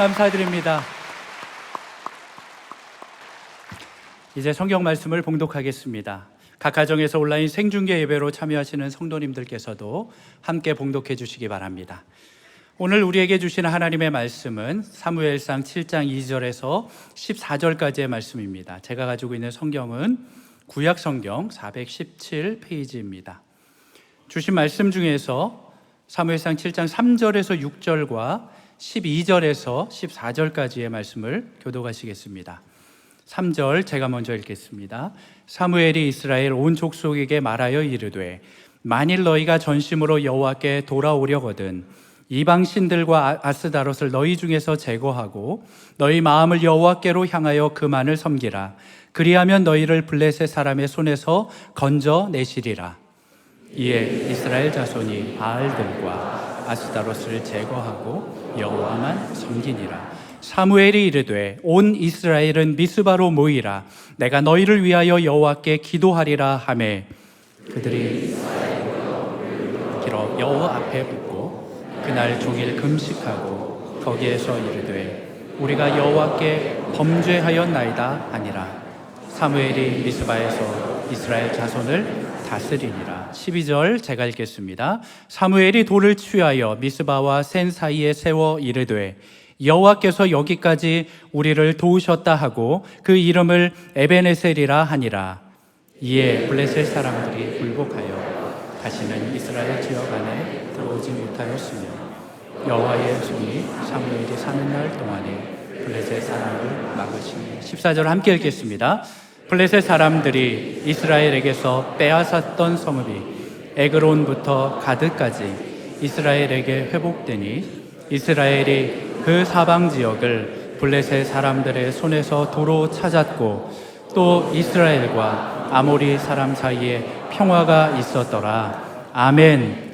감사드립니다. 이제 성경 말씀을 봉독하겠습니다. 각 가정에서 온라인 생중계 예배로 참여하시는 성도님들께서도 함께 봉독해 주시기 바랍니다. 오늘 우리에게 주시는 하나님의 말씀은 사무엘상 7장 2절에서 14절까지의 말씀입니다. 제가 가지고 있는 성경은 구약 성경 417페이지입니다. 주신 말씀 중에서 사무엘상 7장 3절에서 6절과 12절에서 14절까지의 말씀을 교독하시겠습니다. 3절 제가 먼저 읽겠습니다. 사무엘이 이스라엘 온 족속에게 말하여 이르되 만일 너희가 전심으로 여호와께 돌아오려거든 이방 신들과 아스다롯을 너희 중에서 제거하고 너희 마음을 여호와께로 향하여 그만을 섬기라. 그리하면 너희를 블레셋 사람의 손에서 건져내시리라. 이에 이스라엘 자손이 바알들과 아스다롯을 제거하고 여호와만 섬기니라. 사무엘이 이르되 온 이스라엘은 미스바로 모이라. 내가 너희를 위하여 여호와께 기도하리라 하매 그들이 길어 여호와 앞에 붙고 그날 종일 금식하고 거기에서 이르되 우리가 여호와께 범죄하였나이다 하니라. 사무엘이 미스바에서 이스라엘 자손을 다스리니라. 12절 제가 읽겠습니다. 사무엘이 돌을 취하여 미스바와 센 사이에 세워 이르되 여호와께서 여기까지 우리를 도우셨다 하고 그 이름을 에베네셀이라 하니라. 이에 블레셋 사람들이 굴복하여 다시는 이스라엘 지역 안에 들어오지 못하였으며 여호와의 손이 사무엘이 사는 날 동안에 블레셋 사람을 막으시니. 14절 함께 읽겠습니다. 블레셋 사람들이 이스라엘에게서 빼앗았던 성읍이 에그론부터 가드까지 이스라엘에게 회복되니 이스라엘이 그 사방 지역을 블레셋 사람들의 손에서 도로 찾았고 또 이스라엘과 아모리 사람 사이에 평화가 있었더라. 아멘.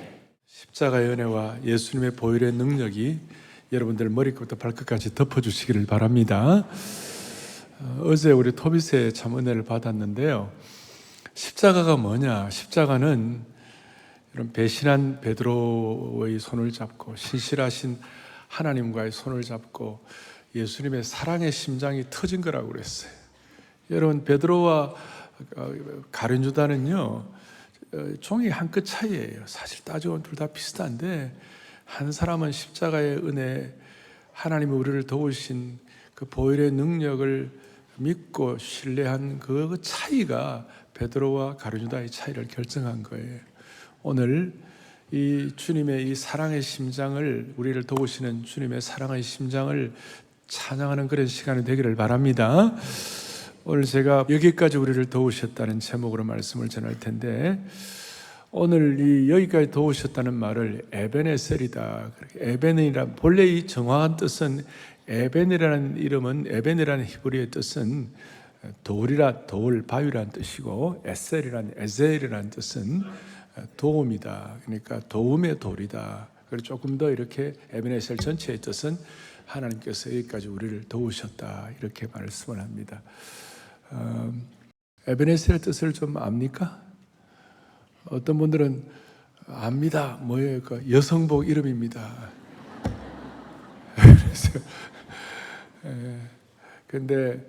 십자가의 은혜와 예수님의 보혈의 능력이 여러분들 머리끝부터 발끝까지 덮어주시기를 바랍니다. 어제 우리 토비스에 참 은혜를 받았는데요. 십자가가 뭐냐? 십자가는 이런 배신한 베드로의 손을 잡고 신실하신 하나님과의 손을 잡고 예수님의 사랑의 심장이 터진 거라고 그랬어요. 여러분, 베드로와 가룟유다는요 종이 한 끗 차이예요. 사실 따지고 둘 다 비슷한데 한 사람은 십자가의 은혜, 하나님이 우리를 도우신 그 보혈의 능력을 믿고 신뢰한 그 차이가 베드로와 가룟유다의 차이를 결정한 거예요. 오늘 이 주님의 이 사랑의 심장을, 우리를 도우시는 주님의 사랑의 심장을 찬양하는 그런 시간이 되기를 바랍니다. 오늘 제가 여기까지 우리를 도우셨다는 제목으로 말씀을 전할 텐데, 오늘 이 여기까지 도우셨다는 말을 에베네셀이다. 에벤이란, 본래 이 정확한 뜻은 에벤이라는 이름은, 에벤이라는 히브리어의 뜻은 돌이라, 돌, 바위라는 뜻이고, 에셀이라는 뜻은 도움이다. 그러니까 도움의 돌이다. 그리고 조금 더 이렇게 에베네셀 전체의 뜻은 하나님께서 여기까지 우리를 도우셨다. 이렇게 말씀을 합니다. 에베네셀의 뜻을 좀 압니까? 어떤 분들은 압니다. 뭐예요? 그 여성복 이름입니다. 근데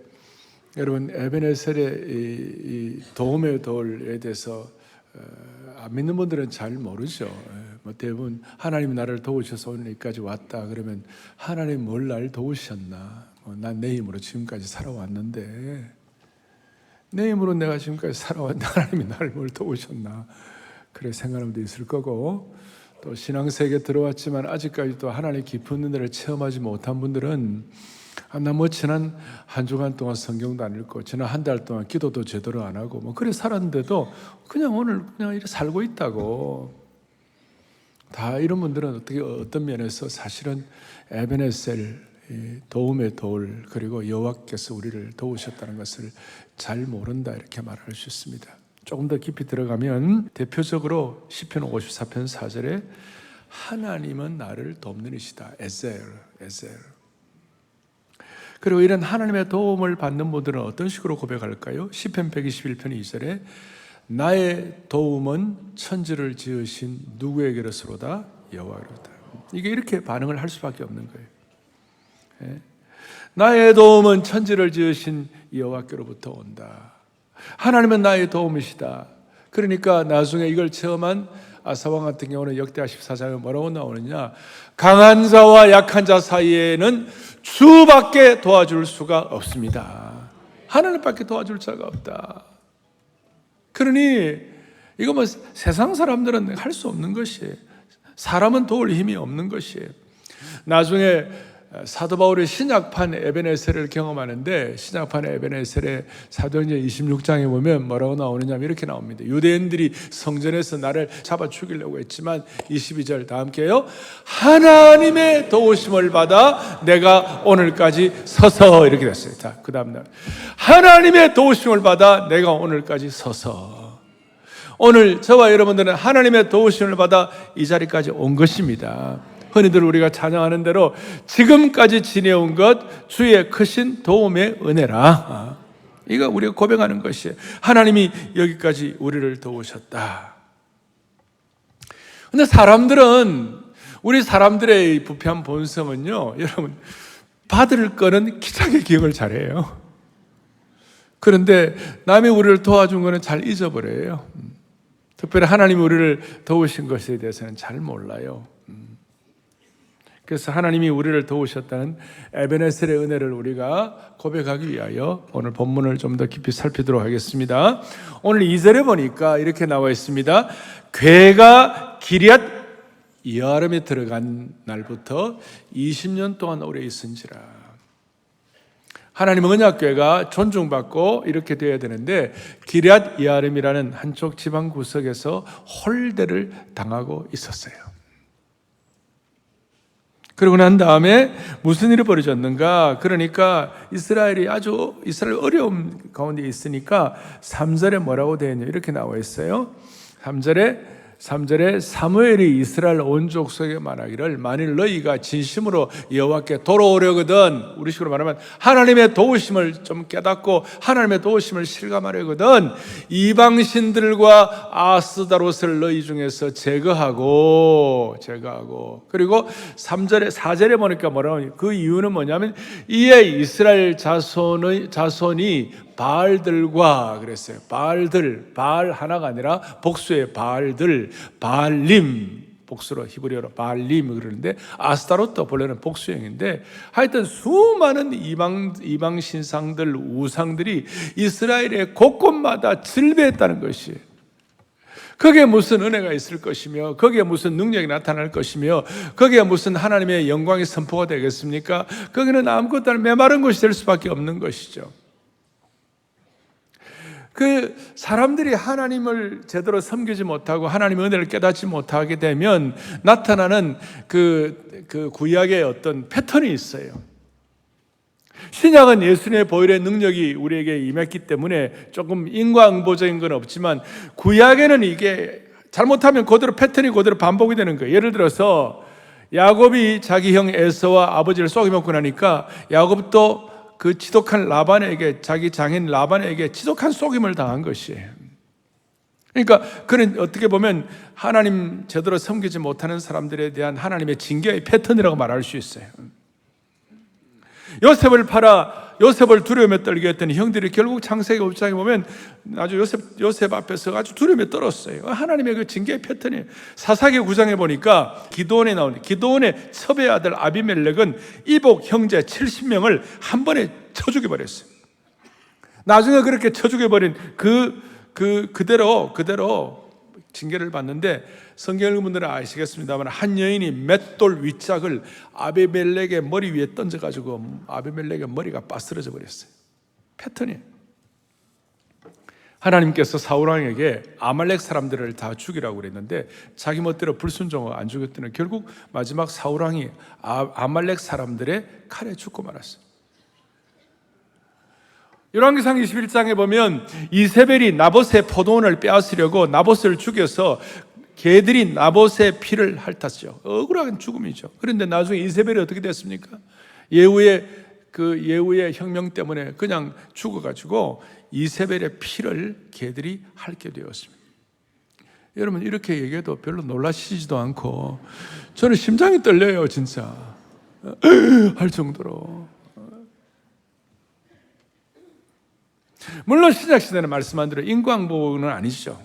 여러분, 에베네셀의 이 도움의 돌에 대해서 안 믿는 분들은 잘 모르죠. 뭐 대부분 하나님이 나를 도우셔서 오늘까지 왔다 그러면 하나님 뭘 날 도우셨나? 난 내 힘으로 지금까지 살아왔는데, 내 힘으로 내가 지금까지 살아왔는데 하나님이 나를 뭘 도우셨나? 그래 생각하는 분도 있을 거고, 또 신앙세계에 들어왔지만 아직까지도 하나님의 깊은 은혜를 체험하지 못한 분들은 나 뭐 지난 한 주간 동안 성경도 안 읽고 지난 한 달 동안 기도도 제대로 안 하고 뭐 그래 살았는데도 그냥 오늘 그냥 이렇게 살고 있다고. 다 이런 분들은 어떻게, 어떤 면에서 사실은 에베네셀, 도움의 돌, 그리고 여호와께서 우리를 도우셨다는 것을 잘 모른다, 이렇게 말할 수 있습니다. 조금 더 깊이 들어가면 대표적으로 시편 54편 4절에 하나님은 나를 돕는 이시다. 에셀. 그리고 이런 하나님의 도움을 받는 분들은 어떤 식으로 고백할까요? 시편 121편 2절에 나의 도움은 천지를 지으신 누구에게로서로다? 여호와로다. 이게 이렇게 반응을 할 수밖에 없는 거예요. 나의 도움은 천지를 지으신 여호와께로부터 온다. 하나님은 나의 도움이시다. 그러니까 나중에 이걸 체험한 아사왕 같은 경우는 역대하 14장에 뭐라고 나오느냐, 강한 자와 약한 자 사이에는 주밖에 도와줄 수가 없습니다. 하나님밖에 도와줄 자가 없다. 그러니 이거 뭐 세상 사람들은 할 수 없는 것이에요. 사람은 도울 힘이 없는 것이에요. 나중에 사도 바울의 신약판 에베네셀을 경험하는데, 신약판 에베네셀의 사도행전 26장에 보면 뭐라고 나오느냐면 이렇게 나옵니다. 유대인들이 성전에서 나를 잡아 죽이려고 했지만 22절 다 함께요. 하나님의 도우심을 받아 내가 오늘까지 서서, 이렇게 됐어요. 자, 그 다음 날 하나님의 도우심을 받아 내가 오늘까지 서서. 오늘 저와 여러분들은 하나님의 도우심을 받아 이 자리까지 온 것입니다. 흔히들 우리가 찬양하는 대로 지금까지 지내온 것 주의 크신 도움의 은혜라. 이거 우리가 고백하는 것이에요. 하나님이 여기까지 우리를 도우셨다. 근데 우리 사람들의 부패한 본성은요, 여러분, 받을 거는 기차게 기억을 잘해요. 그런데 남이 우리를 도와준 거는 잘 잊어버려요. 특별히 하나님이 우리를 도우신 것에 대해서는 잘 몰라요. 그래서 하나님이 우리를 도우셨다는 에베네셀의 은혜를 우리가 고백하기 위하여 오늘 본문을 좀 더 깊이 살피도록 하겠습니다. 오늘 2절에 보니까 이렇게 나와 있습니다. 괴가 기럇 여아름에 들어간 날부터 20년 동안 오래 있은지라. 하나님은 언약궤가 존중받고 이렇게 되어야 되는데, 기럇 여아름이라는 한쪽 지방 구석에서 홀대를 당하고 있었어요. 그러고 난 다음에 무슨 일이 벌어졌는가? 그러니까 이스라엘 어려움 가운데 있으니까 3절에 뭐라고 되어 있냐, 이렇게 나와 있어요. 3절에 사무엘이 이스라엘 온 족속에 말하기를, 만일 너희가 진심으로 여호와께 돌아오려거든, 우리식으로 말하면 하나님의 도우심을 좀 깨닫고 하나님의 도우심을 실감하려거든, 이방신들과 아스다롯을 너희 중에서 제거하고, 그리고 4절에 보니까 뭐라고 하냐, 그 이유는 뭐냐면 이에 이스라엘 자손이 바알들과, 그랬어요. 바알 하나가 아니라 복수의 바알들, 바알림, 복수로 히브리어로 바알림 그러는데, 아스타롯도 본래는 복수형인데, 하여튼 수많은 이방 신상들, 우상들이 이스라엘의 곳곳마다 즐배했다는 것이에요. 거기에 무슨 은혜가 있을 것이며, 거기에 무슨 능력이 나타날 것이며, 거기에 무슨 하나님의 영광이 선포가 되겠습니까? 거기는 아무것도 아닌 메마른 곳이 될 수밖에 없는 것이죠. 그 사람들이 하나님을 제대로 섬기지 못하고 하나님의 은혜를 깨닫지 못하게 되면 나타나는 그 구약의 어떤 패턴이 있어요. 신약은 예수님의 보혈의 능력이 우리에게 임했기 때문에 조금 인과응보적인 건 없지만, 구약에는 이게 잘못하면 패턴이 그대로 반복이 되는 거예요. 예를 들어서 야곱이 자기 형 에서와 아버지를 속여먹고 나니까 야곱도 그 지독한 라반에게, 자기 장인 라반에게 지독한 속임을 당한 것이에요. 그러니까 그는 어떻게 보면 하나님 제대로 섬기지 못하는 사람들에 대한 하나님의 징계의 패턴이라고 말할 수 있어요. 요셉을 팔아 요셉을 두려움에 떨게 했더니 형들이 결국 창세기 5장에 보면 아주 요셉 앞에서 아주 두려움에 떨었어요. 하나님의 그 징계의 패턴이에요. 사사기 9장에 보니까 기드온에 나오는, 기드온의 첩의 아들 아비멜렉은 이복 형제 70명을 한 번에 쳐 죽여버렸어요. 나중에 그렇게 쳐 죽여버린 그대로 징계를 받는데, 성경 읽은 분들은 아시겠습니다만 한 여인이 맷돌 윗짝을 아비멜렉의 머리 위에 던져가지고 아비멜렉의 머리가 빠스러져 버렸어요. 패턴이에요. 하나님께서 사울왕에게 아말렉 사람들을 다 죽이라고 그랬는데 자기 멋대로 불순종하고 안 죽였더니 결국 마지막 사울왕이 아말렉 사람들의 칼에 죽고 말았어요. 열왕기상 21장에 보면 이세벨이 나봇의 포도원을 빼앗으려고 나봇을 죽여서 개들이 나봇의 피를 핥았죠. 억울한 죽음이죠. 그런데 나중에 이세벨이 어떻게 됐습니까? 예후의 혁명 때문에 그냥 죽어가지고 이세벨의 피를 개들이 핥게 되었습니다. 여러분, 이렇게 얘기해도 별로 놀라시지도 않고 저는 심장이 떨려요, 진짜. 할 정도로. 물론 신약시대는 말씀한 대로 인과응보는 아니죠.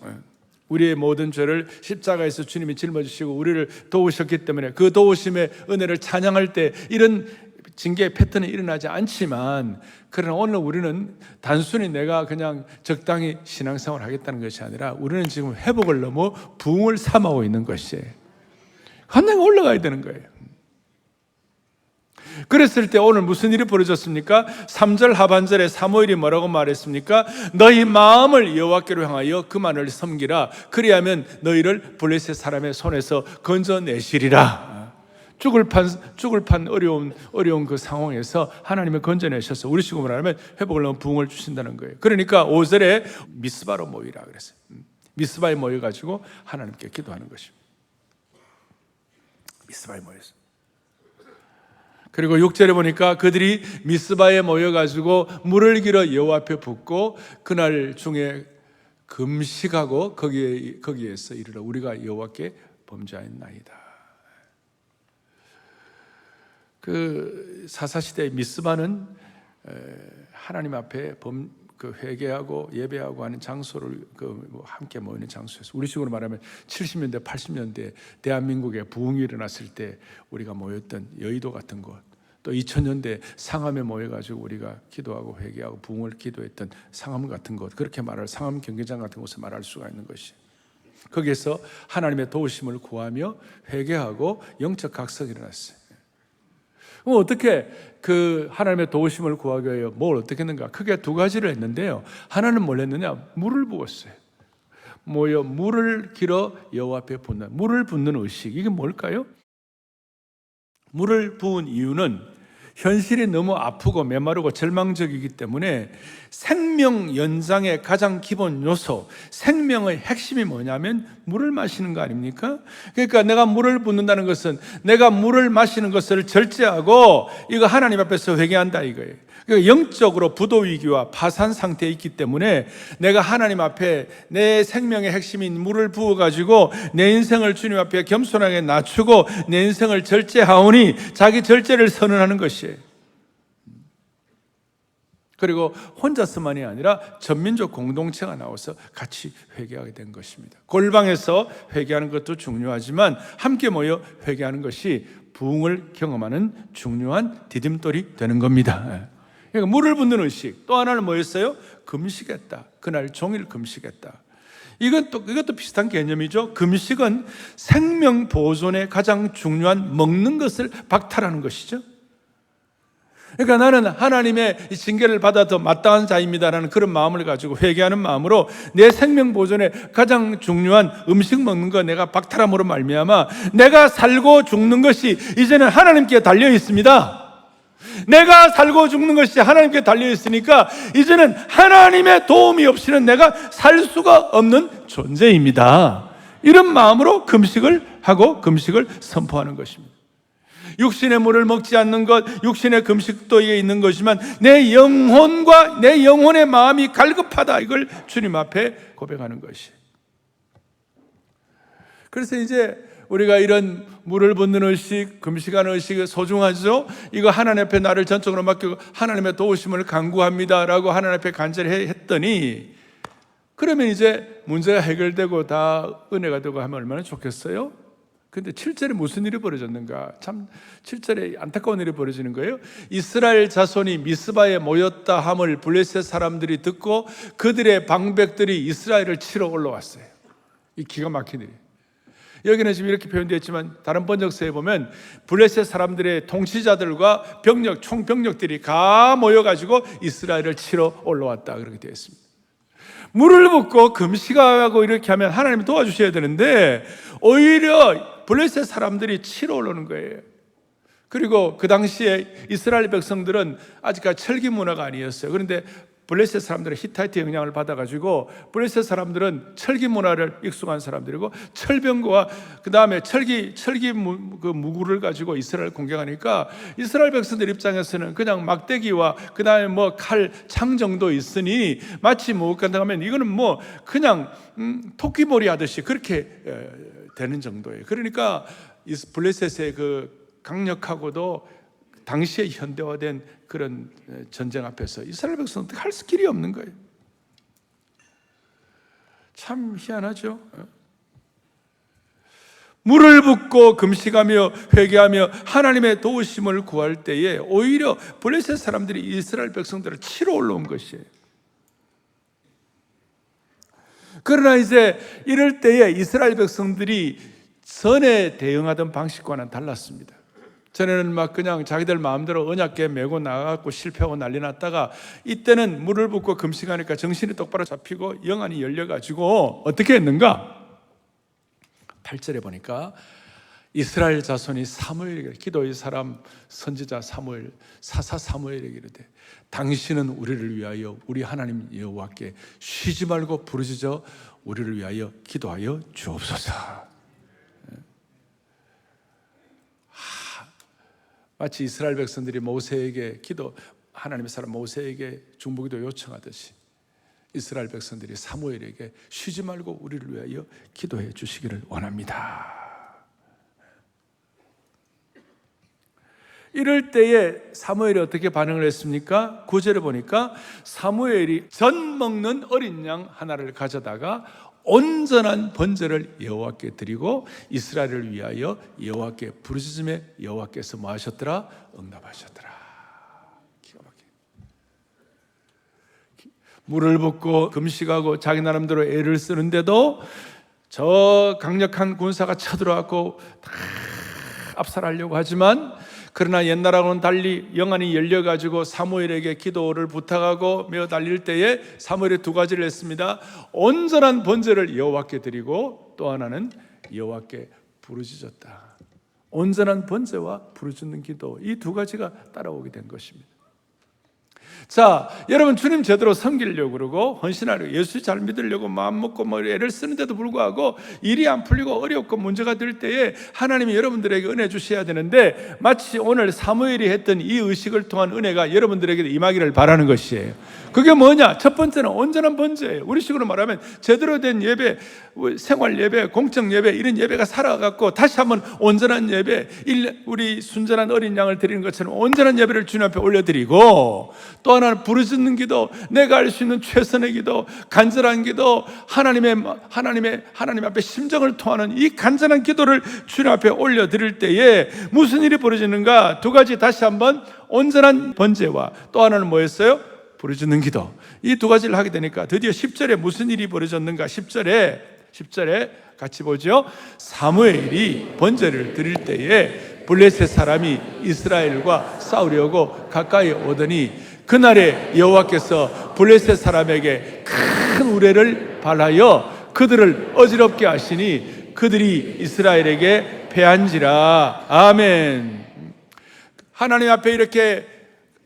우리의 모든 죄를 십자가에서 주님이 짊어지시고 우리를 도우셨기 때문에 그 도우심의 은혜를 찬양할 때 이런 징계의 패턴이 일어나지 않지만, 그러나 오늘 우리는 단순히 내가 그냥 적당히 신앙생활을 하겠다는 것이 아니라 우리는 지금 회복을 넘어 부흥을 삼아오고 있는 것이에요. 한층 올라가야 되는 거예요. 그랬을 때 오늘 무슨 일이 벌어졌습니까? 3절 하반절에 사무엘이 뭐라고 말했습니까? 너희 마음을 여호와께로 향하여 그만을 섬기라. 그리하면 너희를 블레셋 사람의 손에서 건져내시리라. 죽을 판 어려운 그 상황에서 하나님을 건져내셔서 우리 식으로 말하면 회복을 넘어 부흥을 주신다는 거예요. 그러니까 5절에 미스바로 모이라 그랬어요. 미스바에 모여가지고 하나님께 기도하는 것입니다. 미스바에 모였어요. 그리고 6절에 보니까 그들이 미스바에 모여가지고 물을 길어 여호와 앞에 붓고 그날 중에 금식하고 거기에서 이르러 우리가 여호와께 범죄하였나이다. 그 사사시대의 미스바는 하나님 앞에 회개하고 예배하고 하는 장소를 함께 모이는 장소였어요. 우리식으로 말하면 70년대, 80년대 대한민국에 부흥이 일어났을 때 우리가 모였던 여의도 같은 곳, 또 2000년대 상암에 모여가지고 우리가 기도하고 회개하고 부흥을 기도했던 상암 같은 곳, 그렇게 말할 상암 경기장 같은 곳을 말할 수가 있는 것이, 거기에서 하나님의 도우심을 구하며 회개하고 영적 각성이 일어났어요. 그럼 어떻게 그 하나님의 도우심을 구하기 위해 뭘 어떻게 했는가? 크게 두 가지를 했는데요. 하나는 뭘 했느냐? 물을 부었어요. 모여 물을 길어 여호와 앞에 붓는, 물을 붓는 의식, 이게 뭘까요? 물을 부은 이유는 현실이 너무 아프고 메마르고 절망적이기 때문에 생명 연장의 가장 기본 요소, 생명의 핵심이 뭐냐면 물을 마시는 거 아닙니까? 그러니까 내가 물을 붓는다는 것은 내가 물을 마시는 것을 절제하고 이거 하나님 앞에서 회개한다 이거예요. 그러니까 영적으로 부도 위기와 파산 상태에 있기 때문에 내가 하나님 앞에 내 생명의 핵심인 물을 부어가지고 내 인생을 주님 앞에 겸손하게 낮추고 내 인생을 절제하오니 자기 절제를 선언하는 것이에요. 그리고 혼자서만이 아니라 전민족 공동체가 나와서 같이 회개하게 된 것입니다. 골방에서 회개하는 것도 중요하지만 함께 모여 회개하는 것이 부흥을 경험하는 중요한 디딤돌이 되는 겁니다. 그러니까 물을 붓는 의식, 또 하나는 뭐였어요? 금식했다. 그날 종일 금식했다. 이것도 비슷한 개념이죠. 금식은 생명 보존에 가장 중요한 먹는 것을 박탈하는 것이죠. 그러니까 나는 하나님의 징계를 받아도 마땅한 자입니다라는 그런 마음을 가지고 회개하는 마음으로 내 생명 보존에 가장 중요한 음식 먹는 거 내가 박탈함으로 말미암아 내가 살고 죽는 것이 이제는 하나님께 달려 있습니다. 내가 살고 죽는 것이 하나님께 달려 있으니까 이제는 하나님의 도움이 없이는 내가 살 수가 없는 존재입니다. 이런 마음으로 금식을 하고 금식을 선포하는 것입니다. 육신의 물을 먹지 않는 것, 육신의 금식도 이게 있는 것이지만 내 영혼과 내 영혼의 마음이 갈급하다, 이걸 주님 앞에 고백하는 것이. 그래서 이제 우리가 이런 물을 붓는 의식, 금식하는 의식이 소중하죠. 이거 하나님 앞에 나를 전적으로 맡기고 하나님의 도우심을 간구합니다라고 하나님 앞에 간절히 했더니, 그러면 이제 문제가 해결되고 다 은혜가 되고 하면 얼마나 좋겠어요? 근데 7절에 무슨 일이 벌어졌는가? 참 7절에 안타까운 일이 벌어지는 거예요. 이스라엘 자손이 미스바에 모였다 함을 블레셋 사람들이 듣고 그들의 방백들이 이스라엘을 치러 올라왔어요. 이 기가 막힌 일이에요. 여기는 지금 이렇게 표현되어 있지만 다른 번역서에 보면 블레셋 사람들의 통치자들과 총병력들이 다 모여가지고 이스라엘을 치러 올라왔다, 그렇게 되어 있습니다. 물을 붓고 금식하고 이렇게 하면 하나님이 도와주셔야 되는데 오히려 블레셋 사람들이 치러 올라오는 거예요. 그리고 그 당시에 이스라엘 백성들은 아직까지 철기 문화가 아니었어요. 그런데 블레셋 사람들은 히타이트 영향을 받아가지고 블레셋 사람들은 철기 문화를 익숙한 사람들이고 철병거와 그 다음에 철기 그 무구를 가지고 이스라엘 공격하니까 이스라엘 백성들 입장에서는 그냥 막대기와 그 다음에 뭐 칼, 창 정도 있으니 마치 뭐 간다면 이거는 뭐 그냥 토끼몰이 하듯이 그렇게 되는 정도예요. 그러니까 블레셋의 그 강력하고도 당시에 현대화된 그런 전쟁 앞에서 이스라엘 백성은 할 길이 없는 거예요. 참 희한하죠. 물을 붓고 금식하며 회개하며 하나님의 도우심을 구할 때에 오히려 블레셋 사람들이 이스라엘 백성들을 치러 올라온 것이에요. 그러나 이제 이럴 때에 이스라엘 백성들이 전에 대응하던 방식과는 달랐습니다. 전에는 막 그냥 자기들 마음대로 언약궤 메고 나가고 실패하고 난리 났다가, 이때는 물을 붓고 금식하니까 정신이 똑바로 잡히고 영안이 열려가지고 어떻게 했는가? 8절에 보니까 이스라엘 자손이 사무엘에게, 기도의 사람 선지자 사무엘, 사사 사무엘에게 이르되 당신은 우리를 위하여 우리 하나님 여호와께 쉬지 말고 부르짖어 우리를 위하여 기도하여 주옵소서. 마치 이스라엘 백성들이 모세에게 하나님의 사람 모세에게 중보기도 요청하듯이 이스라엘 백성들이 사무엘에게 쉬지 말고 우리를 위하여 기도해 주시기를 원합니다. 이럴 때에 사무엘이 어떻게 반응을 했습니까? 9절에 보니까 사무엘이 전 먹는 어린 양 하나를 가져다가 온전한 번제를 여호와께 드리고 이스라엘을 위하여 여호와께 부르짖음에 여호와께서 뭐 하셨더라? 응답하셨더라. 기가 막히게. 물을 붓고 금식하고 자기 나름대로 애를 쓰는데도 저 강력한 군사가 쳐들어왔고 다 압살하려고 하지만, 그러나 옛날하고는 달리 영안이 열려가지고 사무엘에게 기도를 부탁하고 메어 달릴 때에 사무엘이 두 가지를 했습니다. 온전한 번제를 여호와께 드리고 또 하나는 여호와께 부르짖었다. 온전한 번제와 부르짖는 기도, 이 두 가지가 따라오게 된 것입니다. 자, 여러분, 주님 제대로 섬기려고 그러고 헌신하려고 예수 잘 믿으려고 마음 먹고 애를 쓰는데도 불구하고 일이 안 풀리고 어렵고 문제가 될 때에 하나님이 여러분들에게 은혜 주셔야 되는데, 마치 오늘 사무엘이 했던 이 의식을 통한 은혜가 여러분들에게 임하기를 바라는 것이에요. 그게 뭐냐? 첫 번째는 온전한 번제예요. 우리식으로 말하면 제대로 된 예배, 생활 예배, 공적 예배, 이런 예배가 살아갖고 다시 한번 온전한 예배, 우리 순전한 어린 양을 드리는 것처럼 온전한 예배를 주님 앞에 올려드리고, 또 하나는 부르짖는 기도, 내가 할 수 있는 최선의 기도, 간절한 기도, 하나님 앞에 심정을 토하는 이 간절한 기도를 주님 앞에 올려드릴 때에 무슨 일이 벌어지는가? 두 가지 다시 한번, 온전한 번제와 또 하나는 뭐였어요? 부르짖는 기도. 이 두 가지를 하게 되니까 드디어 10절에 무슨 일이 벌어졌는가? 10절에 같이 보죠. 사무엘이 번제를 드릴 때에 블레셋 사람이 이스라엘과 싸우려고 가까이 오더니 그날에 여호와께서 블레셋 사람에게 큰 우레를 발하여 그들을 어지럽게 하시니 그들이 이스라엘에게 패한지라. 아멘. 하나님 앞에 이렇게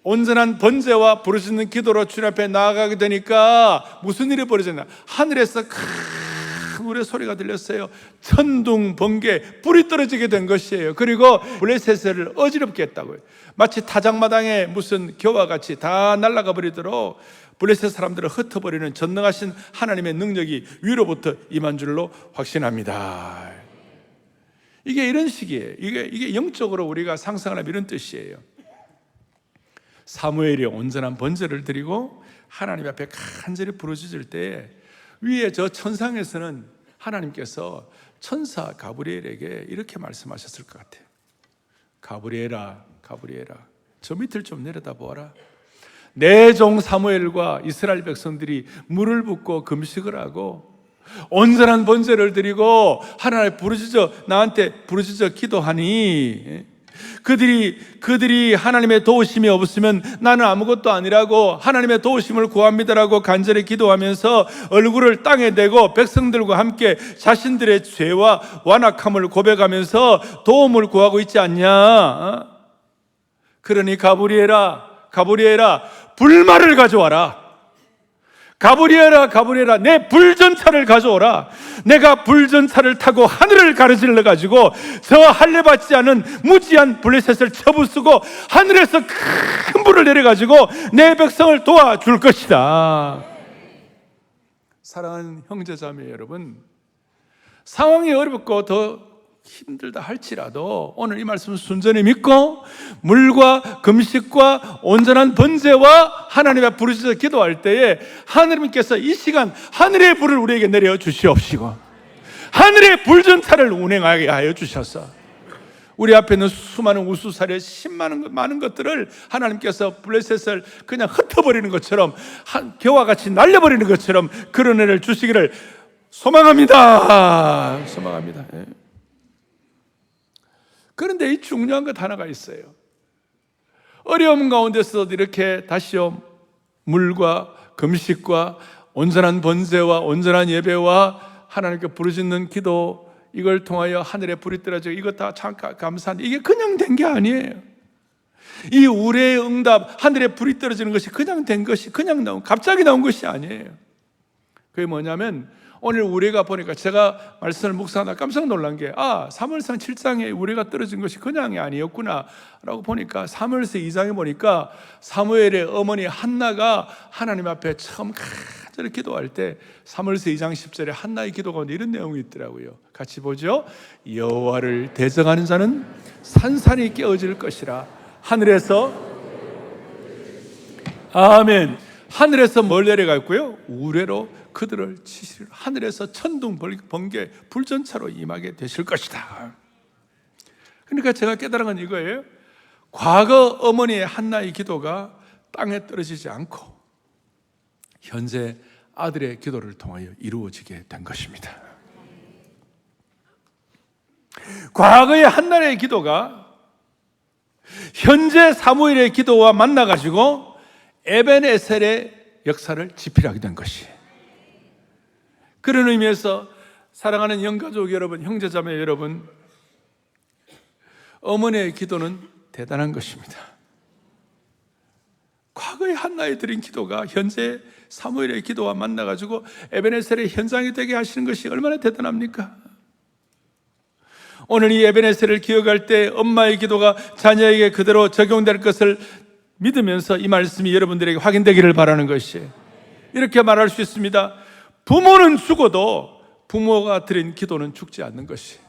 온전한 번제와 부르짖는 기도로 주님 앞에 나아가게 되니까 무슨 일이 벌어졌나? 하늘에서 큰 우레 소리가 들렸어요. 천둥, 번개, 불이 떨어지게 된 것이에요. 그리고 블레셋을 어지럽게 했다고요. 마치 타작마당에 무슨 겨와 같이 다 날아가 버리도록 블레셋 사람들을 흩어버리는 전능하신 하나님의 능력이 위로부터 임한 줄로 확신합니다. 이게 이런 식이에요. 이게 영적으로 우리가 상상하는 이런 뜻이에요. 사무엘이 온전한 번제를 드리고 하나님 앞에 간절히 부르짖을 때 위에 저 천상에서는 하나님께서 천사 가브리엘에게 이렇게 말씀하셨을 것 같아요. 가브리엘아, 저 밑을 좀 내려다 보아라. 내 종 사무엘과 이스라엘 백성들이 물을 붓고 금식을 하고 온전한 번제를 드리고 하나님 나한테 부르짖어 기도하니 그들이 하나님의 도우심이 없으면 나는 아무것도 아니라고 하나님의 도우심을 구합니다라고 간절히 기도하면서 얼굴을 땅에 대고 백성들과 함께 자신들의 죄와 완악함을 고백하면서 도움을 구하고 있지 않냐? 그러니 가브리엘아, 불말을 가져와라. 가브리엘아, 내 불전차를 가져오라. 내가 불전차를 타고 하늘을 가로질러 가지고 저 할례 받지 않은 무지한 블레셋을 쳐부수고 하늘에서 큰 불을 내려 가지고 내 백성을 도와줄 것이다. 사랑하는 형제자매 여러분, 상황이 어렵고 더 힘들다 할지라도 오늘 이 말씀을 순전히 믿고 물과 금식과 온전한 번제와 하나님 앞에 부르셔서 기도할 때에 하나님께서 이 시간 하늘의 불을 우리에게 내려 주시옵시고 하늘의 불전차를 운행하게 하여 주셔서 우리 앞에 있는 수많은 우수사례 많은 것들을 하나님께서 블레셋을 그냥 흩어버리는 것처럼 겨와 같이 날려버리는 것처럼 그런 은혜를 주시기를 소망합니다. 소망합니다. 예. 그런데 이 중요한 것 하나가 있어요. 어려움 가운데서도 이렇게 다시요 물과 금식과 온전한 번제와 온전한 예배와 하나님께 부르짖는 기도, 이걸 통하여 하늘에 불이 떨어지고 이것 다 참 감사한데 이게 그냥 된 게 아니에요. 이 우레의 응답, 하늘에 불이 떨어지는 것이 그냥 된 것이 갑자기 나온 것이 아니에요. 그게 뭐냐면 오늘 우레가 보니까 제가 말씀을 묵상하다 깜짝 놀란 게 사무엘상 7장에 우레가 떨어진 것이 그냥이 아니었구나 라고 보니까 사무엘상 2장에 보니까 사무엘의 어머니 한나가 하나님 앞에 처음 간절히 기도할 때 사무엘상 2장 10절에 한나의 기도 가운데 이런 내용이 있더라고요. 같이 보죠. 여호와를 대적하는 자는 산산이 깨어질 것이라. 하늘에서 아멘. 하늘에서 뭘 내려갔고요? 우레로 그들을 치시리라. 하늘에서 천둥 번개 불전차로 임하게 되실 것이다. 그러니까 제가 깨달은 건 이거예요. 과거 어머니의 한나의 기도가 땅에 떨어지지 않고 현재 아들의 기도를 통하여 이루어지게 된 것입니다. 과거의 한나의 기도가 현재 사무엘의 기도와 만나가지고 에벤에셀의 역사를 지필하게 된 것이에요. 그런 의미에서 사랑하는 영가족 여러분, 형제자매 여러분, 어머니의 기도는 대단한 것입니다. 과거에 한나에 드린 기도가 현재 사무엘의 기도와 만나가지고 에벤에셀의 현장이 되게 하시는 것이 얼마나 대단합니까? 오늘 이 에벤에셀을 기억할 때 엄마의 기도가 자녀에게 그대로 적용될 것을 믿으면서 이 말씀이 여러분들에게 확인되기를 바라는 것이에요. 이렇게 말할 수 있습니다. 부모는 죽어도 부모가 드린 기도는 죽지 않는 것이.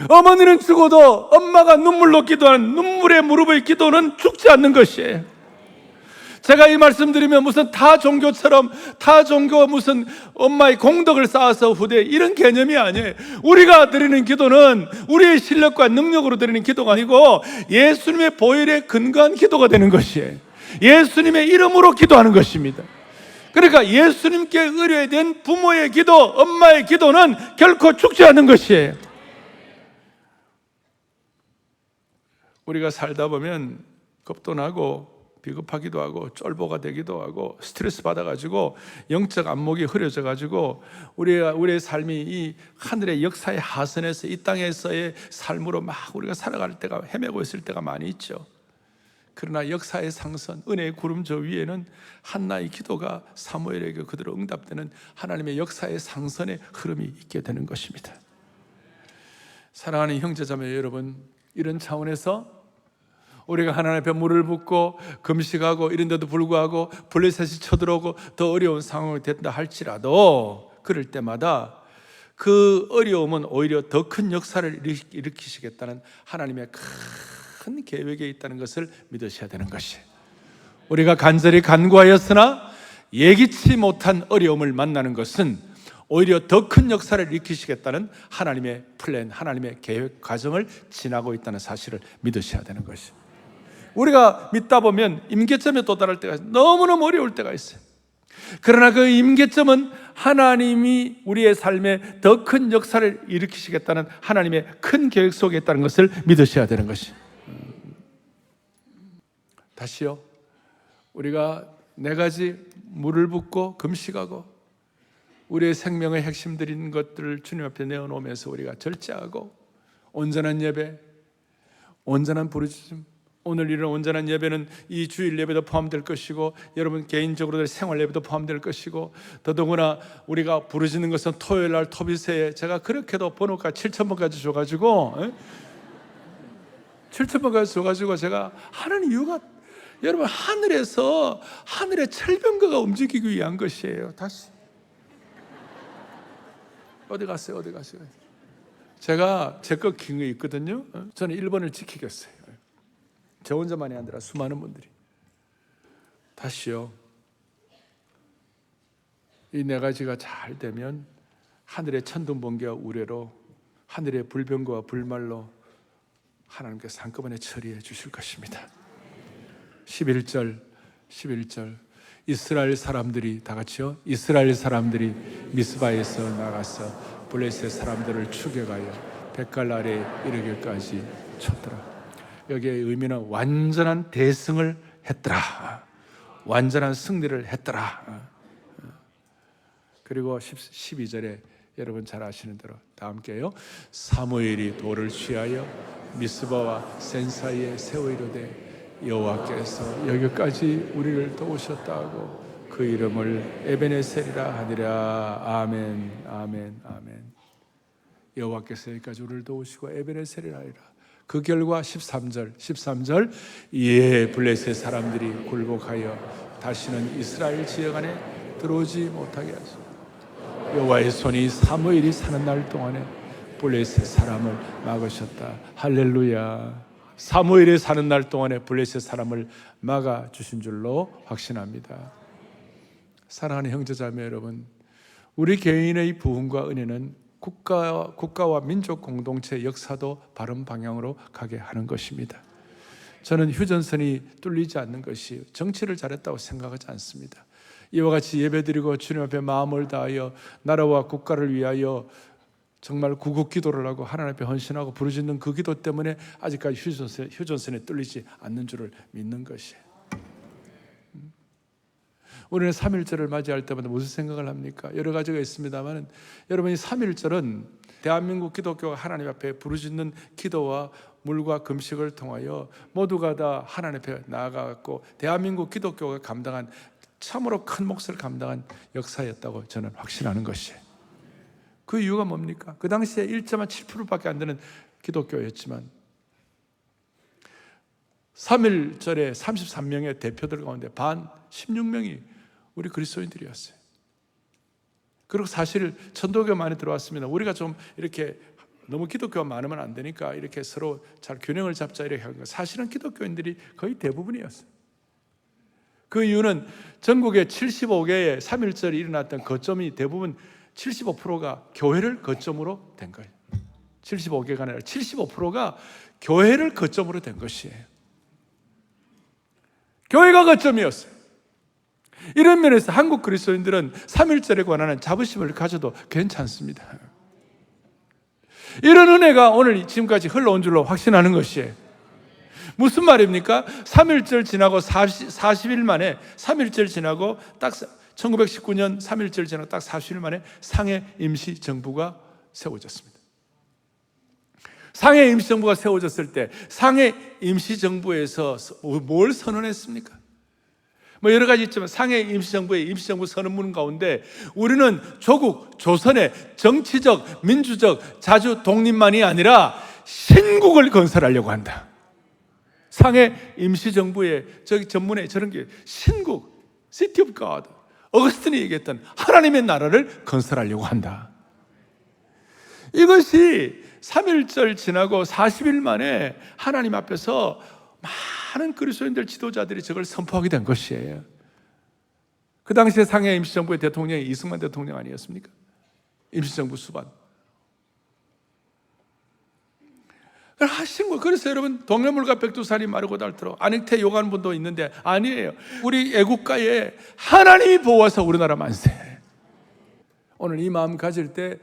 어머니는 죽어도 엄마가 눈물로 기도한 눈물의 무릎의 기도는 죽지 않는 것이에요. 제가 이 말씀 드리면 무슨 타 종교 무슨 엄마의 공덕을 쌓아서 후대 이런 개념이 아니에요. 우리가 드리는 기도는 우리의 실력과 능력으로 드리는 기도가 아니고 예수님의 보혈에 근거한 기도가 되는 것이에요. 예수님의 이름으로 기도하는 것입니다. 그러니까 예수님께 의뢰된 부모의 기도, 엄마의 기도는 결코 죽지 않는 것이에요. 우리가 살다 보면 겁도 나고 비겁하기도 하고 쫄보가 되기도 하고 스트레스 받아가지고 영적 안목이 흐려져가지고 우리의 삶이 이 하늘의 역사의 하선에서 이 땅에서의 삶으로 막 우리가 살아갈 때가 헤매고 있을 때가 많이 있죠. 그러나 역사의 상선, 은혜의 구름 저 위에는 한나의 기도가 사무엘에게 그대로 응답되는 하나님의 역사의 상선의 흐름이 있게 되는 것입니다. 사랑하는 형제자매 여러분, 이런 차원에서 우리가 하나님 앞에 물을 붓고 금식하고 이런 데도 불구하고 블레셋이 쳐들어오고 더 어려운 상황이 된다 할지라도 그럴 때마다 그 어려움은 오히려 더 큰 역사를 일으키시겠다는 하나님의 큰 계획에 있다는 것을 믿으셔야 되는 것이에요. 우리가 간절히 간구하였으나 예기치 못한 어려움을 만나는 것은 오히려 더 큰 역사를 일으키시겠다는 하나님의 플랜, 하나님의 계획 과정을 지나고 있다는 사실을 믿으셔야 되는 것이에요. 우리가 믿다 보면 임계점에 도달할 때가 있어요. 너무너무 어려울 때가 있어요. 그러나 그 임계점은 하나님이 우리의 삶에 더 큰 역사를 일으키시겠다는 하나님의 큰 계획 속에 있다는 것을 믿으셔야 되는 것이에요. 다시요, 우리가 네 가지 물을 붓고 금식하고 우리의 생명의 핵심들인 것들을 주님 앞에 내어놓으면서 우리가 절제하고 온전한 예배, 온전한 부르짖음, 오늘 이런 온전한 예배는 이 주일 예배도 포함될 것이고 여러분 개인적으로 생활 예배도 포함될 것이고 더더구나 우리가 부르짖는 것은 토요일 날 토비세에 제가 그렇게도 번호가 7,000번까지 줘가지고 7,000번까지 줘가지고 제가 하는 이유가 여러분 하늘에서 하늘의 철병거가 움직이기 위한 것이에요. 다시 어디 갔어요? 어디 갔어요? 제가 제 거 긴 거 있거든요. 저는 1번을 지키겠어요. 저 혼자만이 아니라 수많은 분들이. 다시요. 이 네 가지가 잘 되면 하늘의 천둥번개와 우레로, 하늘의 불병거와 불말로 하나님께서 한꺼번에 처리해 주실 것입니다. 11절 이스라엘 사람들이 다 같이요. 이스라엘 사람들이 미스바에서 나가서 블레셋 사람들을 추격하여 벳갈 아래에 이르기까지 쳤더라. 여기의 의미는 완전한 대승을 했더라. 완전한 승리를 했더라. 그리고 12절에 여러분 잘 아시는 대로 다 함께요. 사무엘이 돌을 취하여 미스바와 센 사이에 세워 이르되 여호와께서 여기까지 우리를 도우셨다고 그 이름을 에베네셀이라 하니라. 아멘, 아멘, 아멘. 여호와께서 여기까지 우리를 도우시고 에베네셀이라 하니라. 그 결과 13절 이에 블레셋 사람들이 굴복하여 다시는 이스라엘 지역 안에 들어오지 못하게 하소서. 여호와의 손이 사무엘이 사는 날 동안에 블레셋 사람을 막으셨다. 할렐루야. 사무엘이 사는 날 동안에 블레셋 사람을 막아주신 줄로 확신합니다. 사랑하는 형제자매 여러분, 우리 개인의 부흥과 은혜는 국가와 민족 공동체의 역사도 바른 방향으로 가게 하는 것입니다. 저는 휴전선이 뚫리지 않는 것이 정치를 잘했다고 생각하지 않습니다. 이와 같이 예배드리고 주님 앞에 마음을 다하여 나라와 국가를 위하여 정말 구국 기도를 하고 하나님 앞에 헌신하고 부르짖는 그 기도 때문에 아직까지 휴전선에 뚫리지 않는 줄을 믿는 것이에요. 우리는 3.1절을 맞이할 때마다 무슨 생각을 합니까? 여러 가지가 있습니다만 여러분이 3.1절은 대한민국 기독교가 하나님 앞에 부르짖는 기도와 물과 금식을 통하여 모두가 다 하나님 앞에 나아가고 대한민국 기독교가 감당한 참으로 큰 몫을 감당한 역사였다고 저는 확신하는 것이에요. 그 이유가 뭡니까? 그 당시에 1.7%밖에 안 되는 기독교였지만 3.1절에 33명의 대표들 가운데 반 16명이 우리 그리스도인들이었어요. 그리고 사실 천도교 많이 들어왔습니다. 우리가 좀 이렇게 너무 기독교가 많으면 안 되니까 이렇게 서로 잘 균형을 잡자 이렇게 한 거. 사실은 기독교인들이 거의 대부분이었어요. 그 이유는 전국에 75개의 3.1절이 일어났던 거점이 대부분 75%가 교회를 거점으로 된 거예요. 75개가 아니라 75%가 교회를 거점으로 된 것이에요. 교회가 거점이었어요. 이런 면에서 한국 그리스도인들은 3.1절에 관한 자부심을 가져도 괜찮습니다. 이런 은혜가 오늘 지금까지 흘러온 줄로 확신하는 것이에요. 무슨 말입니까? 3.1절 지나고 40일 만에 3.1절 지나고 딱 1919년 3.1절 지나고 딱 40일 만에 상해 임시정부가 세워졌습니다. 상해 임시정부가 세워졌을 때 상해 임시정부에서 뭘 선언했습니까? 뭐 여러 가지 있지만 상해 임시정부의 임시정부 선언문 가운데 우리는 조국, 조선의 정치적, 민주적, 자주 독립만이 아니라 신국을 건설하려고 한다. 상해 임시정부의 저기 전문에 저런 게 신국, City of God, 어거스틴이 얘기했던 하나님의 나라를 건설하려고 한다. 이것이 3.1절 지나고 40일 만에 하나님 앞에서 많은 그리스도인들 지도자들이 저걸 선포하게 된 것이에요. 그 당시에 상해 임시정부의 대통령이 이승만 대통령 아니었습니까? 임시정부 수반. 하신 거. 그래서 여러분 동해물과 백두산이 마르고 닳도록 안익태 요구하는 분도 있는데 아니에요. 우리 애국가에 하나님이 보호하사 우리나라 만세. 오늘 이 마음 가질 때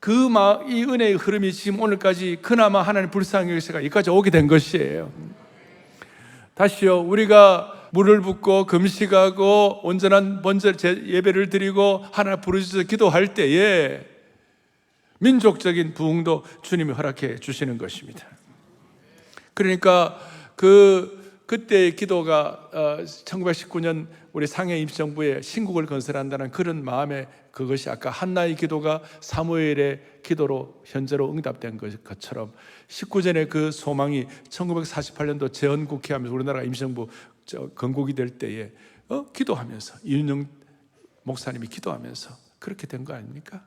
이 은혜의 흐름이 지금 오늘까지 그나마 하나님 불쌍히 여기서가 여기까지 오게 된 것이에요. 다시요, 우리가 물을 붓고 금식하고 온전한 번제 예배를 드리고 하나님 부르짖어 기도할 때에 민족적인 부흥도 주님이 허락해 주시는 것입니다. 그러니까 그때의 기도가 1919년 우리 상해 임시정부에 신국을 건설한다는 그런 마음에 그것이 아까 한나의 기도가 사무엘의 기도로 현재로 응답된 것처럼 19전의 그 소망이 1948년도 재헌국회하면서 우리나라가 임시정부 건국이 될 때에 기도하면서 이윤영 목사님이 기도하면서 그렇게 된 거 아닙니까?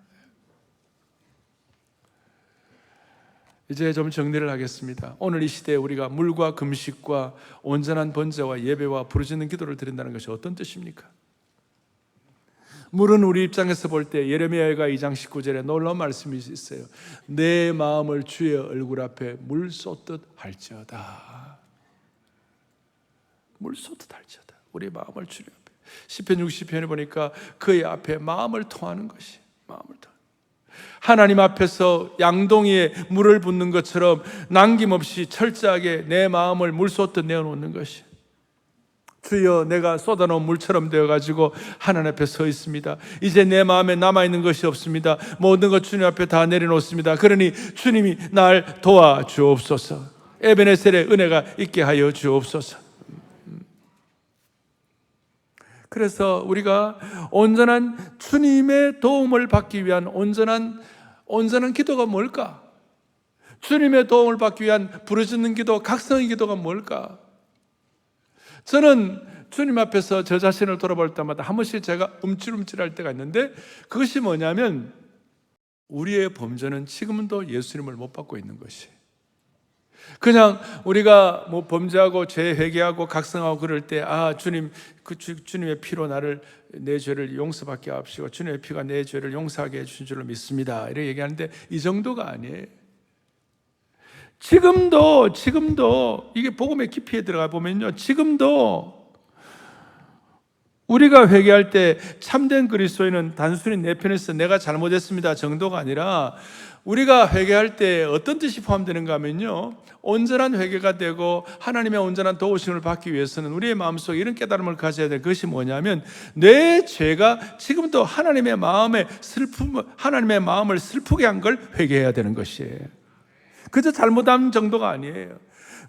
이제 좀 정리를 하겠습니다. 오늘 이 시대에 우리가 물과 금식과 온전한 번제와 예배와 부르짖는 기도를 드린다는 것이 어떤 뜻입니까? 물은 우리 입장에서 볼 때 예레미야가 2장 19절에 놀라운 말씀이 있어요. 내 마음을 주의 얼굴 앞에 물 쏟듯 할지어다. 물 쏟듯 할지어다. 우리 마음을 주님 앞에. 시편 60편에 보니까 그의 앞에 마음을 통하는 것이, 마음을 통하는, 하나님 앞에서 양동이에 물을 붓는 것처럼 남김없이 철저하게 내 마음을 물 쏟듯 내어놓는 것이, 주여 내가 쏟아놓은 물처럼 되어가지고 하나님 앞에 서 있습니다. 이제 내 마음에 남아있는 것이 없습니다. 모든 것 주님 앞에 다 내려놓습니다. 그러니 주님이 날 도와주옵소서. 에베네셀의 은혜가 있게 하여 주옵소서. 그래서 우리가 온전한 주님의 도움을 받기 위한 온전한 기도가 뭘까? 주님의 도움을 받기 위한 부르짖는 기도, 각성의 기도가 뭘까? 저는 주님 앞에서 저 자신을 돌아볼 때마다 한 번씩 제가 움찔움찔할 때가 있는데, 그것이 뭐냐면 우리의 범죄는 지금도 예수님을 못 받고 있는 것이, 그냥 우리가 뭐 범죄하고 죄 회개하고 각성하고 그럴 때 주님, 주님의 피로 나를, 내 죄를 용서받게 하시고 주님의 피가 내 죄를 용서하게 해주신 줄로 믿습니다, 이렇게 얘기하는데 이 정도가 아니에요. 지금도 이게 복음의 깊이에 들어가 보면요, 지금도 우리가 회개할 때 참된 그리스도인은 단순히 내 편에서 내가 잘못했습니다 정도가 아니라, 우리가 회개할 때 어떤 뜻이 포함되는가 하면요, 온전한 회개가 되고 하나님의 온전한 도우심을 받기 위해서는 우리의 마음속에 이런 깨달음을 가져야 될 것이 뭐냐면, 내 죄가 지금도 하나님의 마음을 슬프게 한 걸 회개해야 되는 것이에요. 그저 잘못한 정도가 아니에요.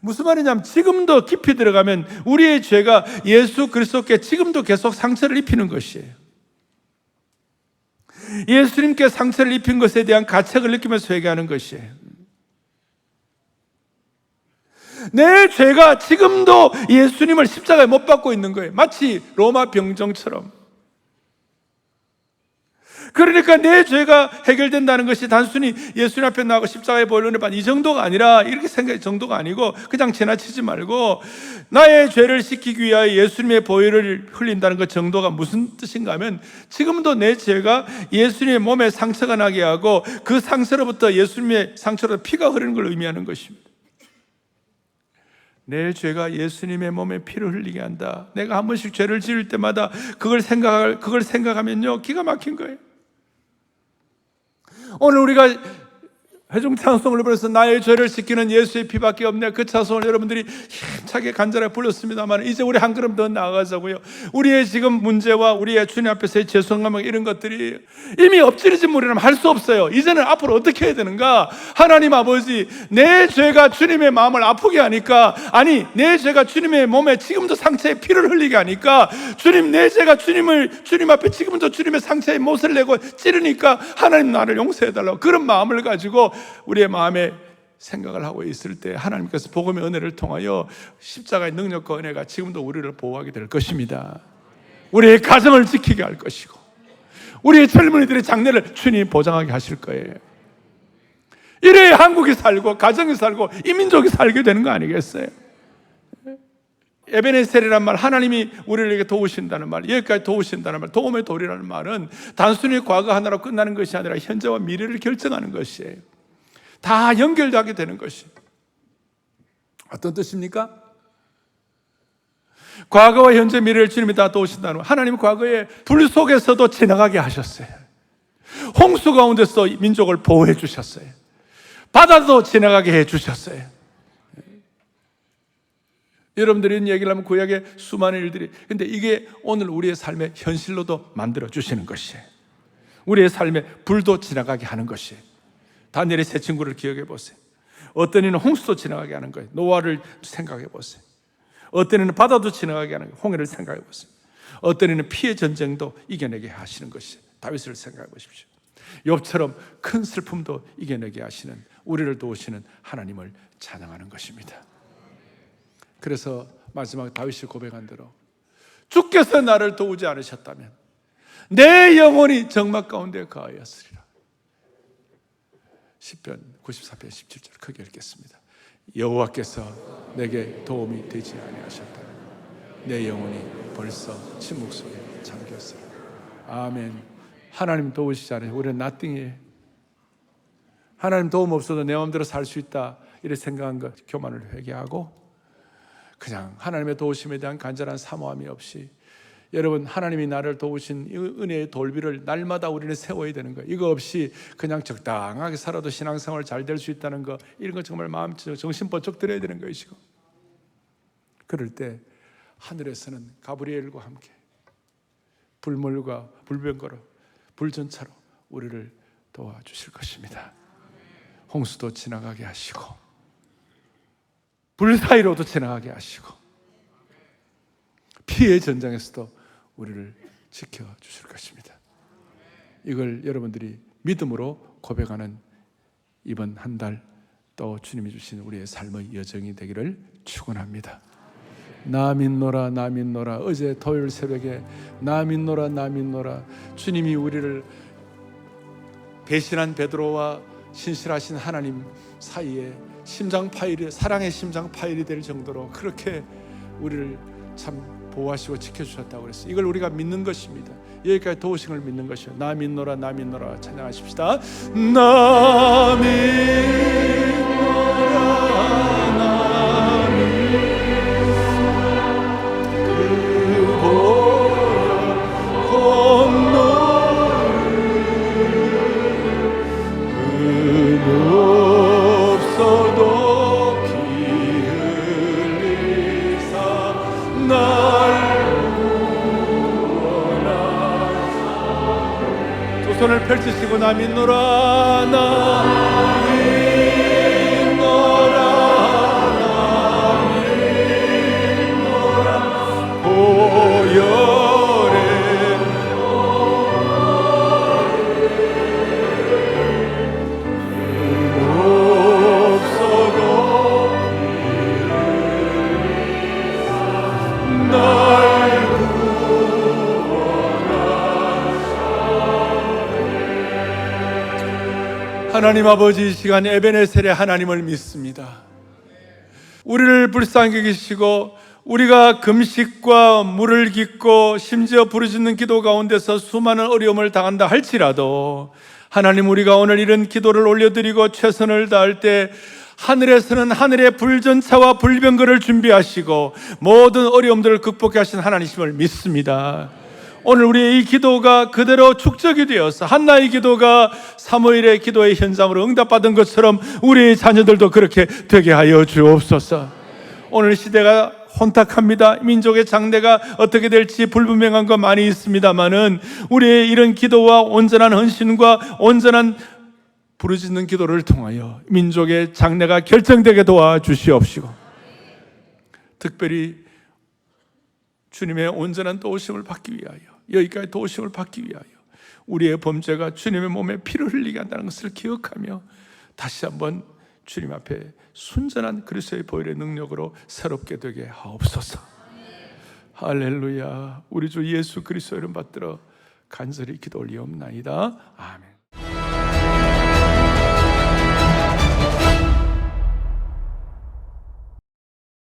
무슨 말이냐면 지금도 깊이 들어가면 우리의 죄가 예수 그리스도께 지금도 계속 상처를 입히는 것이에요. 예수님께 상처를 입힌 것에 대한 가책을 느끼면서 회개하는 것이에요. 내 죄가 지금도 예수님을 십자가에 못 박고 있는 거예요. 마치 로마 병정처럼. 그러니까 내 죄가 해결된다는 것이 단순히 예수님 앞에 나가고 십자가에 보혈을 받는 이 정도가 아니라, 이렇게 생각할 정도가 아니고 그냥 지나치지 말고 나의 죄를 씻기기 위하여 예수님의 보혈을 흘린다는 것 정도가 무슨 뜻인가 하면, 지금도 내 죄가 예수님의 몸에 상처가 나게 하고 그 상처로부터 예수님의 상처로 피가 흐르는 걸 의미하는 것입니다. 내 죄가 예수님의 몸에 피를 흘리게 한다. 내가 한 번씩 죄를 지을 때마다 그걸 생각하면요, 기가 막힌 거예요. 오늘 우리가 회중 찬송을 부르면서 나의 죄를 씻기는 예수의 피밖에 없네, 그 찬송을 여러분들이 힘차게 간절하게 불렀습니다만, 이제 우리 한 걸음 더 나아가자고요. 우리의 지금 문제와 우리의 주님 앞에서의 죄송함, 이런 것들이 이미 엎질러진 물이라면 할 수 없어요. 이제는 앞으로 어떻게 해야 되는가? 하나님 아버지, 내 죄가 주님의 마음을 아프게 하니까, 아니 내 죄가 주님의 몸에 지금도 상처에 피를 흘리게 하니까, 주님, 내 죄가 주님 앞에 지금도 주님의 상처에 못을 내고 찌르니까 하나님 나를 용서해달라고, 그런 마음을 가지고 우리의 마음에 생각을 하고 있을 때 하나님께서 복음의 은혜를 통하여 십자가의 능력과 은혜가 지금도 우리를 보호하게 될 것입니다. 우리의 가정을 지키게 할 것이고 우리의 젊은이들의 장래를 주님이 보장하게 하실 거예요. 이래야 한국이 살고 가정이 살고 이 민족이 살게 되는 거 아니겠어요? 에베네셀이란 말, 하나님이 우리를 이렇게 도우신다는 말, 여기까지 도우신다는 말, 도움의 도리라는 말은 단순히 과거 하나로 끝나는 것이 아니라 현재와 미래를 결정하는 것이에요. 다 연결하게 되는 것이. 어떤 뜻입니까? 과거와 현재, 미래를 주님이 다 도우신다는 말. 하나님 과거에 불 속에서도 지나가게 하셨어요. 홍수 가운데서 민족을 보호해 주셨어요. 바다도 지나가게 해 주셨어요. 여러분들이 이런 얘기를 하면 구약의 수많은 일들이, 근데 이게 오늘 우리의 삶의 현실로도 만들어 주시는 것이에요. 우리의 삶에 불도 지나가게 하는 것이에요. 다니엘의 세 친구를 기억해 보세요. 어떤 이는 홍수도 지나가게 하는 거예요. 노아를 생각해 보세요. 어떤 이는 바다도 지나가게 하는 거예요. 홍해를 생각해 보세요. 어떤 이는 피의 전쟁도 이겨내게 하시는 것이에요. 다윗을 생각해 보십시오. 욥처럼 큰 슬픔도 이겨내게 하시는, 우리를 도우시는 하나님을 찬양하는 것입니다. 그래서 마지막 다윗이 고백한 대로, 주께서 나를 도우지 않으셨다면 내 영혼이 정막 가운데 거하였으리라. 10편 94편 17절 크게 읽겠습니다. 여호와께서 내게 도움이 되지 아니하셨다. 내 영혼이 벌써 침묵 속에 잠겼으라. 아멘. 하나님 도우시지 않아요. 우리는 nothing이에요. 하나님 도움 없어도 내 마음대로 살 수 있다 이렇게 생각한 것 교만을 회개하고 그냥 하나님의 도우심에 대한 간절한 사모함이 없이 여러분 하나님이 나를 도우신 이 은혜의 돌비를 날마다 우리는 세워야 되는 거예요. 이거 없이 그냥 적당하게 살아도 신앙생활 잘 될 수 있다는 거 이런 거 정말 마음 정신 번쩍 들어야 되는 거예요 지금. 그럴 때 하늘에서는 가브리엘과 함께 불물과 불병거로 불전차로 우리를 도와주실 것입니다. 홍수도 지나가게 하시고 불 사이로도 지나가게 하시고 피의 전장에서도 우리를 지켜주실 것입니다. 이걸 여러분들이 믿음으로 고백하는 이번 한 달 또 주님이 주신 우리의 삶의 여정이 되기를 축원합니다. 나 믿노라 나 믿노라. 어제 토요일 새벽에 나 믿노라 나 믿노라. 주님이 우리를 배신한 베드로와 신실하신 하나님 사이에 심장 파일이 사랑의 심장 파일이 될 정도로 그렇게 우리를 참 보호하시고 지켜주셨다고 그랬어요. 이걸 우리가 믿는 것입니다. 여기까지 도우신 걸 믿는 것이요. 나 믿노라 나 믿노라 찬양하십시다. 나 믿노라 나 손을 펼치시고 나 믿노라 나 믿노라 나 믿노라 고열에 없어도 날 하나님 아버지, 이 시간 에베네셀의 하나님을 믿습니다. 우리를 불쌍히 여기시고 우리가 금식과 물을 깃고 심지어 부르짖는 기도 가운데서 수많은 어려움을 당한다 할지라도 하나님, 우리가 오늘 이런 기도를 올려드리고 최선을 다할 때 하늘에서는 하늘의 불전차와 불병거를 준비하시고 모든 어려움들을 극복해 하신 하나님이심을 믿습니다. 오늘 우리의 이 기도가 그대로 축적이 되어서 한나의 기도가 사무엘의 기도의 현장으로 응답받은 것처럼 우리의 자녀들도 그렇게 되게 하여 주옵소서. 오늘 시대가 혼탁합니다. 민족의 장래가 어떻게 될지 불분명한 것 많이 있습니다만은 우리의 이런 기도와 온전한 헌신과 온전한 부르짖는 기도를 통하여 민족의 장래가 결정되게 도와주시옵시고 특별히 주님의 온전한 도우심을 받기 위하여 여기까지 도우심을 받기 위하여 우리의 범죄가 주님의 몸에 피를 흘리게 한다는 것을 기억하며 다시 한번 주님 앞에 순전한 그리스도의 보혈의 능력으로 새롭게 되게 하옵소서. 할렐루야. 우리 주 예수 그리스도 이름 받들어 간절히 기도 올리옵나이다. 아멘.